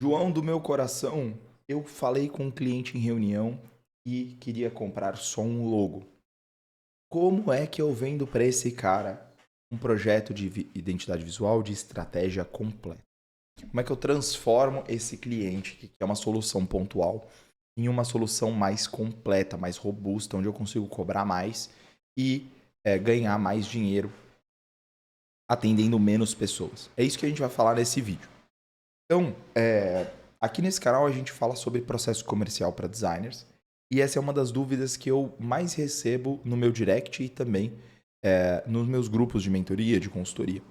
João do meu coração, eu falei com um cliente em reunião e queria comprar só um logo. Como é que eu vendo para esse cara um projeto de identidade visual de estratégia completa? Como é que eu transformo esse cliente, que é uma solução pontual, em uma solução mais completa, mais robusta, onde eu consigo cobrar mais e ganhar mais dinheiro atendendo menos pessoas? É isso que a gente vai falar nesse vídeo. Então, aqui nesse canal a gente fala sobre processo comercial para designers e essa é uma das dúvidas que eu mais recebo no meu direct e também nos meus grupos de mentoria, de consultoria.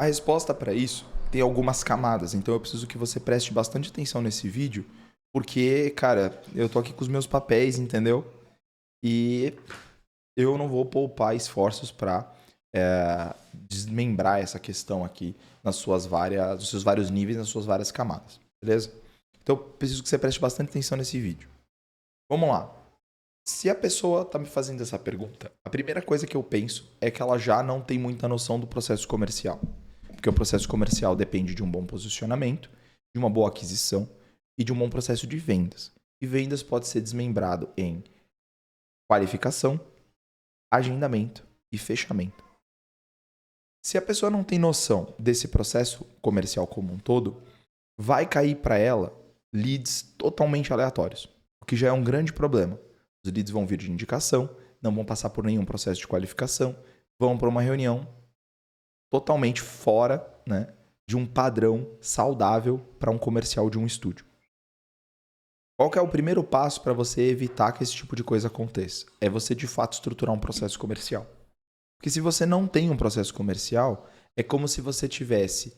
A resposta para isso tem algumas camadas, então eu preciso que você preste bastante atenção nesse vídeo, porque, cara, eu tô aqui com os meus papéis, entendeu? E eu não vou poupar esforços para desmembrar essa questão aqui nos seus vários níveis, nas suas várias camadas, beleza? Então, eu preciso que você preste bastante atenção nesse vídeo. Vamos lá. Se a pessoa está me fazendo essa pergunta, a primeira coisa que eu penso é que ela já não tem muita noção do processo comercial. Porque o processo comercial depende de um bom posicionamento, de uma boa aquisição e de um bom processo de vendas. E vendas pode ser desmembrado em qualificação, agendamento e fechamento. Se a pessoa não tem noção desse processo comercial como um todo, vai cair para ela leads totalmente aleatórios, o que já é um grande problema. Os leads vão vir de indicação, não vão passar por nenhum processo de qualificação, vão para uma reunião totalmente fora, né, de um padrão saudável para um comercial de um estúdio. Qual que é o primeiro passo para você evitar que esse tipo de coisa aconteça? É você de fato estruturar um processo comercial. Porque se você não tem um processo comercial, é como se você tivesse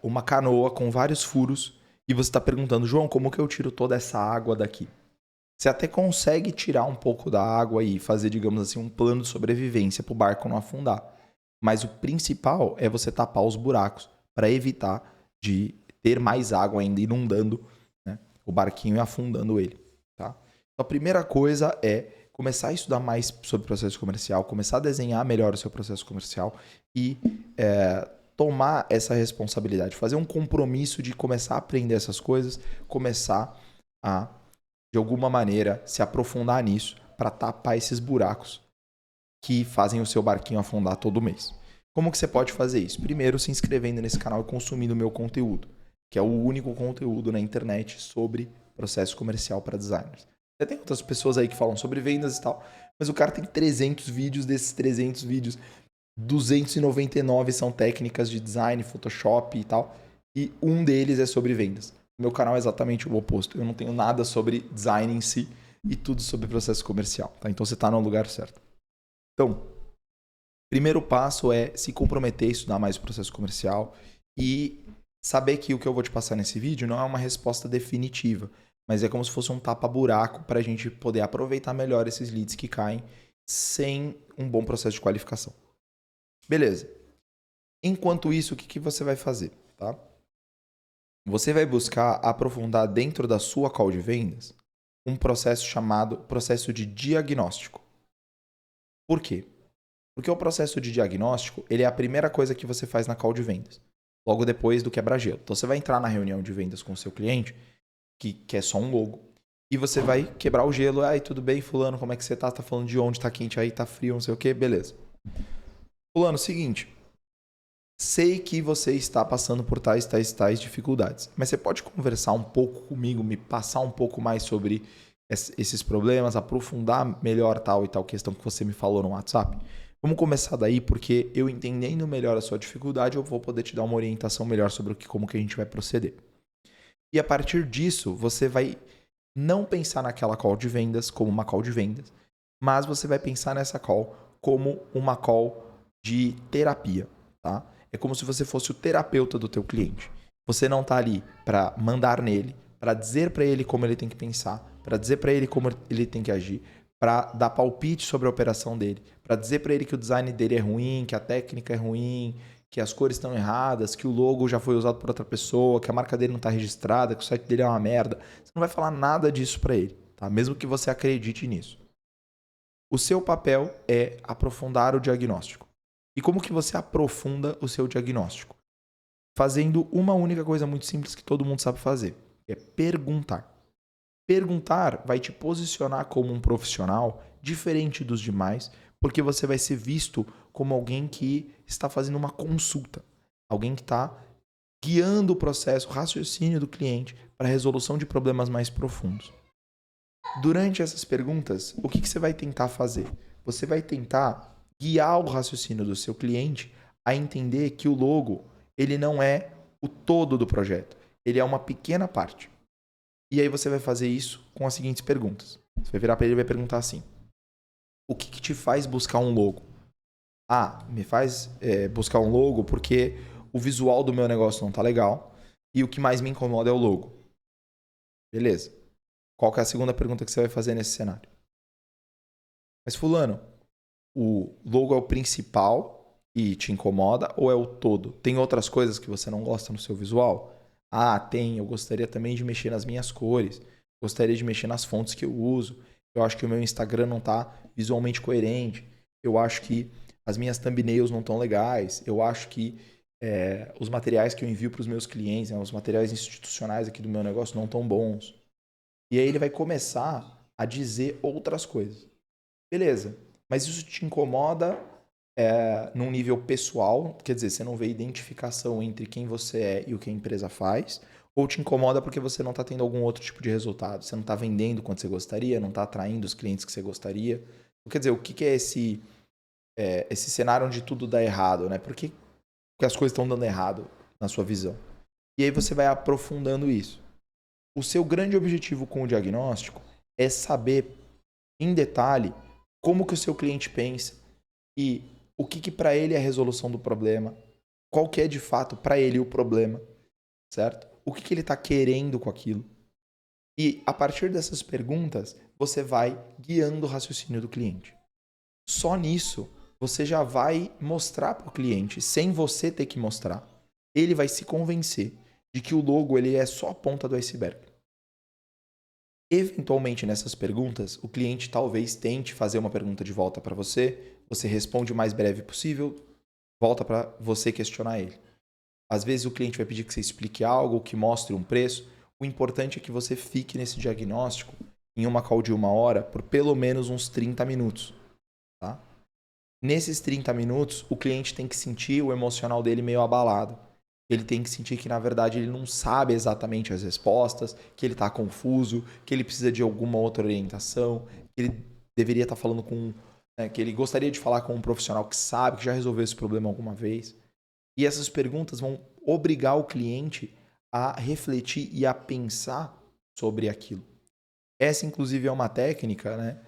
uma canoa com vários furos e você está perguntando, João, como que eu tiro toda essa água daqui? Você até consegue tirar um pouco da água e fazer, digamos assim, um plano de sobrevivência para o barco não afundar. Mas o principal é você tapar os buracos para evitar de ter mais água ainda inundando, né, o barquinho e afundando ele. Tá? Então, a primeira coisa é começar a estudar mais sobre processo comercial, começar a desenhar melhor o seu processo comercial e tomar essa responsabilidade, fazer um compromisso de começar a aprender essas coisas, começar a, de alguma maneira, se aprofundar nisso para tapar esses buracos que fazem o seu barquinho afundar todo mês. Como que você pode fazer isso? Primeiro, se inscrevendo nesse canal e consumindo o meu conteúdo, que é o único conteúdo na internet sobre processo comercial para designers. Já tem outras pessoas aí que falam sobre vendas e tal, mas o cara tem 300 vídeos, desses 300 vídeos, 299 são técnicas de design, Photoshop e tal, e um deles é sobre vendas. O meu canal é exatamente o oposto. Eu não tenho nada sobre design em si e tudo sobre processo comercial, tá? Então você está no lugar certo. Então, primeiro passo é se comprometer a estudar mais o processo comercial e saber que o que eu vou te passar nesse vídeo não é uma resposta definitiva, mas é como se fosse um tapa-buraco para a gente poder aproveitar melhor esses leads que caem sem um bom processo de qualificação. Beleza. Enquanto isso, o que você vai fazer? Tá? Você vai buscar aprofundar dentro da sua call de vendas um processo chamado processo de diagnóstico. Por quê? Porque o processo de diagnóstico, ele é a primeira coisa que você faz na call de vendas, logo depois do quebra-gelo. Então você vai entrar na reunião de vendas com o seu cliente, que é só um logo, e você vai quebrar o gelo. Ai, tudo bem, fulano, como é que você tá? Tá falando de onde? Tá quente aí, tá frio, não sei o quê, beleza. Fulano, seguinte, sei que você está passando por tais dificuldades, mas você pode conversar um pouco comigo, me passar um pouco mais sobre esses problemas, aprofundar melhor tal e tal questão que você me falou no WhatsApp? Vamos começar daí, porque eu entendendo melhor a sua dificuldade, eu vou poder te dar uma orientação melhor sobre como que a gente vai proceder. E a partir disso, você vai não pensar naquela call de vendas como uma call de vendas, mas você vai pensar nessa call como uma call de terapia, tá? É como se você fosse o terapeuta do teu cliente. Você não está ali para mandar nele, para dizer para ele como ele tem que pensar, para dizer para ele como ele tem que agir, para dar palpite sobre a operação dele, para dizer para ele que o design dele é ruim, que a técnica é ruim, que as cores estão erradas, que o logo já foi usado por outra pessoa, que a marca dele não está registrada, que o site dele é uma merda. Você não vai falar nada disso para ele, tá? Mesmo que você acredite nisso. O seu papel é aprofundar o diagnóstico. E como que você aprofunda o seu diagnóstico? fazendo uma única coisa muito simples que todo mundo sabe fazer, que é perguntar. Perguntar vai te posicionar como um profissional diferente dos demais, porque você vai ser visto como alguém que está fazendo uma consulta, alguém que está guiando o processo, o raciocínio do cliente para a resolução de problemas mais profundos. Durante essas perguntas, o que você vai tentar fazer? Você vai tentar guiar o raciocínio do seu cliente a entender que o logo ele não é o todo do projeto, ele é uma pequena parte. E aí você vai fazer isso com as seguintes perguntas. Você vai virar para ele e vai perguntar assim: o que te faz buscar um logo? Ah, me faz buscar um logo porque o visual do meu negócio não tá legal e o que mais me incomoda é o logo. Beleza. Qual que é a segunda pergunta que você vai fazer nesse cenário? Mas fulano, o logo é o principal e te incomoda ou é o todo? Tem outras coisas que você não gosta no seu visual? Ah, tem. Eu gostaria também de mexer nas minhas cores. Gostaria de mexer nas fontes que eu uso. Eu acho que o meu Instagram não está visualmente coerente. Eu acho que as minhas thumbnails não estão legais. Eu acho que os materiais que eu envio para os meus clientes, né, os materiais institucionais aqui do meu negócio não estão bons. E aí ele vai começar a dizer outras coisas. Beleza, mas isso te incomoda num nível pessoal, quer dizer, você não vê identificação entre quem você é e o que a empresa faz, ou te incomoda porque você não está tendo algum outro tipo de resultado, você não está vendendo quanto você gostaria, não está atraindo os clientes que você gostaria. Quer dizer, o que é esse cenário onde tudo dá errado, né? Por que as coisas estão dando errado na sua visão? E aí você vai aprofundando isso. O seu grande objetivo com o diagnóstico é saber em detalhe como que o seu cliente pensa e o que para ele é a resolução do problema, qual que é de fato para ele o problema, certo? O que ele está querendo com aquilo. E a partir dessas perguntas, você vai guiando o raciocínio do cliente. Só nisso, você já vai mostrar para o cliente, sem você ter que mostrar. Ele vai se convencer de que o logo ele é só a ponta do iceberg. Eventualmente, nessas perguntas, o cliente talvez tente fazer uma pergunta de volta para você, você responde o mais breve possível, volta para você questionar ele. Às vezes o cliente vai pedir que você explique algo, que mostre um preço. O importante é que você fique nesse diagnóstico em uma call de 1 hora por pelo menos uns 30 minutos. Tá? Nesses 30 minutos, o cliente tem que sentir o emocional dele meio abalado. Ele tem que sentir que, na verdade, ele não sabe exatamente as respostas, que ele está confuso, que ele precisa de alguma outra orientação, que ele deveria estar falando com... que ele gostaria de falar com um profissional que sabe, que já resolveu esse problema alguma vez. E essas perguntas vão obrigar o cliente a refletir e a pensar sobre aquilo. Essa, inclusive, é uma técnica, né,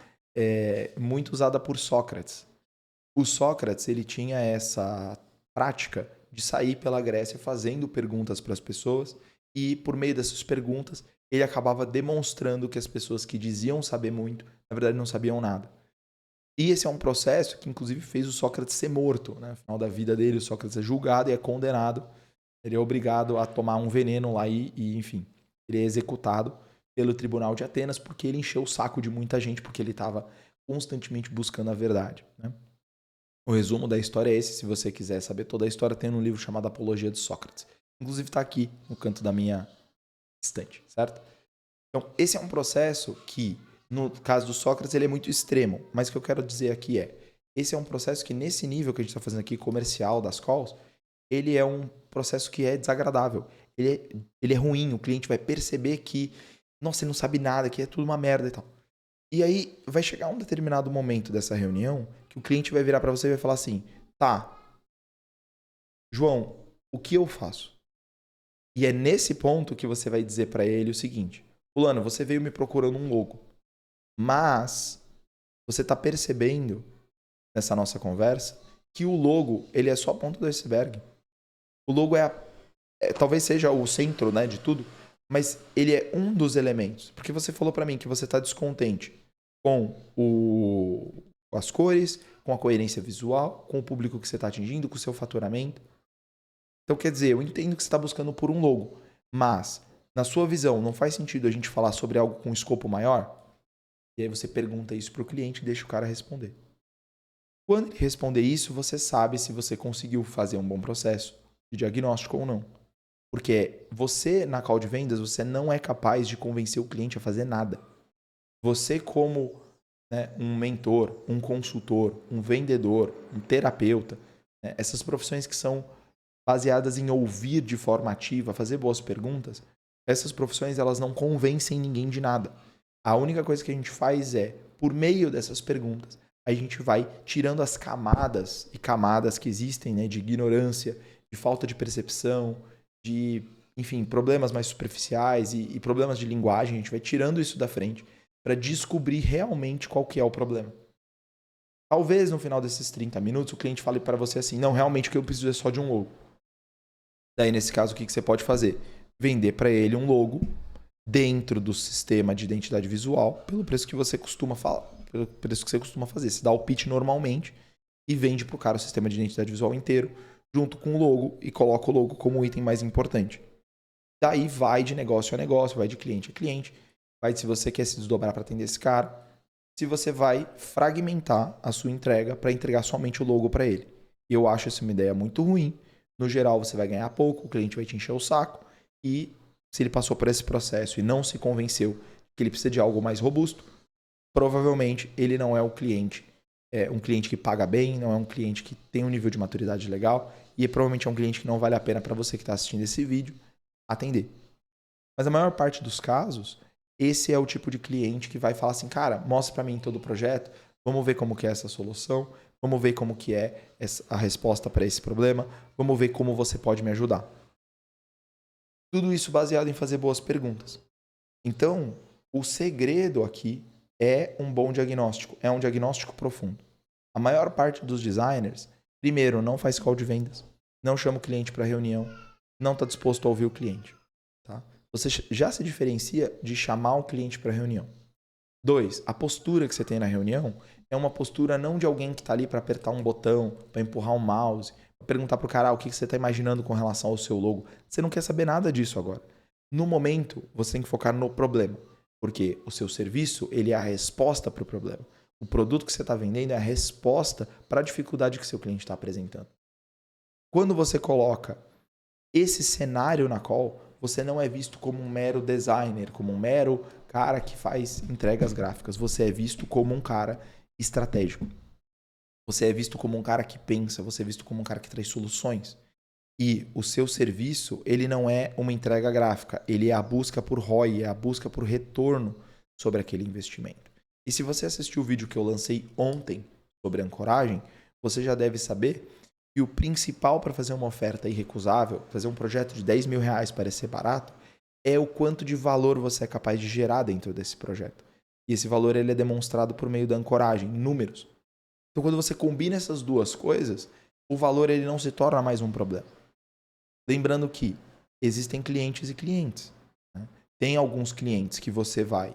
muito usada por Sócrates. O Sócrates ele tinha essa prática de sair pela Grécia fazendo perguntas para as pessoas e, por meio dessas perguntas, ele acabava demonstrando que as pessoas que diziam saber muito, na verdade, não sabiam nada. E esse é um processo que, inclusive, fez o Sócrates ser morto. Né? No final da vida dele, o Sócrates é julgado e é condenado. Ele é obrigado a tomar um veneno lá e enfim, ele é executado pelo Tribunal de Atenas porque ele encheu o saco de muita gente, porque ele estava constantemente buscando a verdade. Né? O resumo da história é esse. Se você quiser saber toda a história, tem um livro chamado Apologia de Sócrates. Inclusive está aqui no canto da minha estante, certo? Então, esse é um processo que, no caso do Sócrates, ele é muito extremo. Mas o que eu quero dizer aqui esse é um processo que, nesse nível que a gente está fazendo aqui, comercial, das calls, ele é um processo que é desagradável. Ele é ruim, o cliente vai perceber que, nossa, ele não sabe nada, que é tudo uma merda e tal. E aí vai chegar um determinado momento dessa reunião que o cliente vai virar para você e vai falar assim: tá, João, o que eu faço? E é nesse ponto que você vai dizer para ele o seguinte: fulano, você veio me procurando um logo, mas você está percebendo nessa nossa conversa que o logo ele é só a ponta do iceberg. O logo talvez seja o centro, né, de tudo, mas ele é um dos elementos. Porque você falou para mim que você está descontente com as cores, com a coerência visual, com o público que você está atingindo, com o seu faturamento. Então, quer dizer, eu entendo que você está buscando por um logo, mas, na sua visão, não faz sentido a gente falar sobre algo com um escopo maior? E aí você pergunta isso para o cliente e deixa o cara responder. Quando ele responder isso, você sabe se você conseguiu fazer um bom processo de diagnóstico ou não. Porque você, na call de vendas, você não é capaz de convencer o cliente a fazer nada. Você, como, né, um mentor, um consultor, um vendedor, um terapeuta, né, essas profissões que são baseadas em ouvir de forma ativa, fazer boas perguntas, essas profissões elas não convencem ninguém de nada. A única coisa que a gente faz é, por meio dessas perguntas, a gente vai tirando as camadas e camadas que existem, né, de ignorância, de falta de percepção, de, enfim, problemas mais superficiais e problemas de linguagem. A gente vai tirando isso da frente para descobrir realmente qual que é o problema. Talvez no final desses 30 minutos o cliente fale para você assim, não, realmente o que eu preciso é só de um logo. Daí, nesse caso, o que você pode fazer? Vender para ele um logo dentro do sistema de identidade visual pelo preço que você costuma falar, pelo preço que você costuma fazer. Você dá o pitch normalmente e vende para o cara o sistema de identidade visual inteiro junto com o logo e coloca o logo como o item mais importante. Daí vai de negócio a negócio, vai de cliente a cliente, vai de se você quer se desdobrar para atender esse cara, se você vai fragmentar a sua entrega para entregar somente o logo para ele. Eu acho essa uma ideia muito ruim. No geral, você vai ganhar pouco, o cliente vai te encher o saco e se ele passou por esse processo e não se convenceu que ele precisa de algo mais robusto, provavelmente ele não é um cliente que paga bem, não é um cliente que tem um nível de maturidade legal e provavelmente é um cliente que não vale a pena para você que está assistindo esse vídeo atender. Mas a maior parte dos casos, esse é o tipo de cliente que vai falar assim, cara, mostra para mim todo o projeto, vamos ver como que é essa solução, vamos ver como que é a resposta para esse problema, vamos ver como você pode me ajudar. Tudo isso baseado em fazer boas perguntas. Então, o segredo aqui é um bom diagnóstico, é um diagnóstico profundo. A maior parte dos designers, primeiro, não faz call de vendas, não chama o cliente para reunião, não está disposto a ouvir o cliente. Tá? Você já se diferencia de chamar o cliente para reunião. 2, a postura que você tem na reunião é uma postura não de alguém que está ali para apertar um botão, para empurrar um mouse, para perguntar para o cara o que você está imaginando com relação ao seu logo. Você não quer saber nada disso agora. No momento, você tem que focar no problema, porque o seu serviço ele é a resposta para o problema. O produto que você está vendendo é a resposta para a dificuldade que seu cliente está apresentando. Quando você coloca esse cenário na call, você não é visto como um mero designer, como um mero cara que faz entregas gráficas. Você é visto como um cara estratégico. Você é visto como um cara que pensa, você é visto como um cara que traz soluções. E o seu serviço, ele não é uma entrega gráfica, ele é a busca por ROI, é a busca por retorno sobre aquele investimento. E se você assistiu o vídeo que eu lancei ontem sobre ancoragem, você já deve saber que o principal para fazer uma oferta irrecusável, fazer um projeto de 10 mil reais parecer barato, é o quanto de valor você é capaz de gerar dentro desse projeto. E esse valor ele é demonstrado por meio da ancoragem, em números. Então, quando você combina essas duas coisas, o valor ele não se torna mais um problema. Lembrando que existem clientes e clientes. Né? Tem alguns clientes que você vai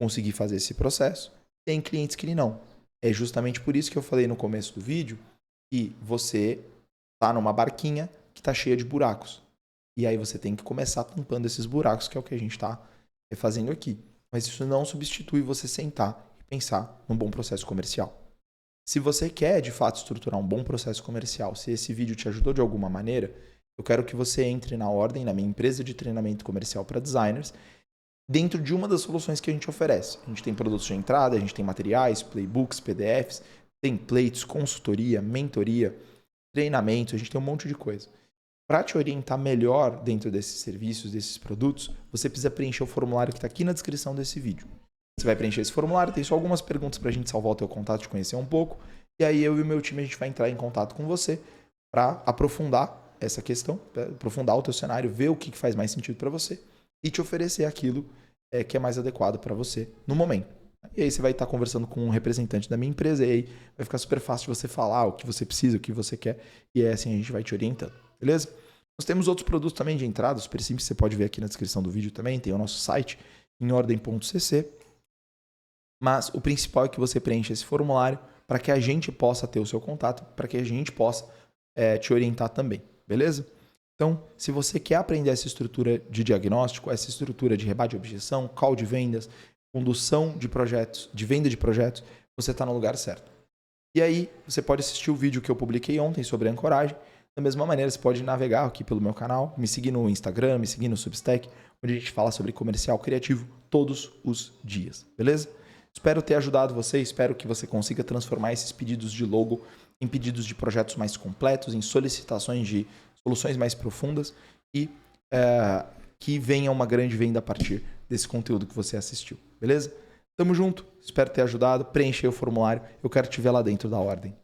conseguir fazer esse processo, tem clientes que não. É justamente por isso que eu falei no começo do vídeo que você está numa barquinha que está cheia de buracos. E aí você tem que começar tampando esses buracos, que é o que a gente está fazendo aqui. Mas isso não substitui você sentar e pensar num bom processo comercial. Se você quer, de fato, estruturar um bom processo comercial, se esse vídeo te ajudou de alguma maneira, eu quero que você entre na ordem, na minha empresa de treinamento comercial para designers, dentro de uma das soluções que a gente oferece. A gente tem produtos de entrada, a gente tem materiais, playbooks, PDFs, templates, consultoria, mentoria, treinamento, a gente tem um monte de coisa. Para te orientar melhor dentro desses serviços, desses produtos, você precisa preencher o formulário que está aqui na descrição desse vídeo. Você vai preencher esse formulário, tem só algumas perguntas para a gente salvar o teu contato, te conhecer um pouco, e aí eu e o meu time a gente vai entrar em contato com você para aprofundar essa questão, aprofundar o teu cenário, ver o que faz mais sentido para você e te oferecer aquilo que é mais adequado para você no momento. E aí você vai estar conversando com um representante da minha empresa e aí vai ficar super fácil de você falar o que você precisa, o que você quer, e é assim a gente vai te orientando, beleza? Nós temos outros produtos também de entrada, super simples, você pode ver aqui na descrição do vídeo também, tem o nosso site em ordem.cc, mas o principal é que você preencha esse formulário para que a gente possa ter o seu contato, para que a gente possa te orientar também, beleza? Então, se você quer aprender essa estrutura de diagnóstico, essa estrutura de rebate de objeção, call de vendas, condução de projetos, de venda de projetos, você está no lugar certo. E aí, você pode assistir o vídeo que eu publiquei ontem sobre ancoragem. Da mesma maneira, você pode navegar aqui pelo meu canal, me seguir no Instagram, me seguir no Substack, onde a gente fala sobre comercial criativo todos os dias, beleza? Espero ter ajudado você, espero que você consiga transformar esses pedidos de logo em pedidos de projetos mais completos, em solicitações de soluções mais profundas e que venha uma grande venda a partir desse conteúdo que você assistiu, beleza? Tamo junto, espero ter ajudado, preencher o formulário, eu quero te ver lá dentro da ordem.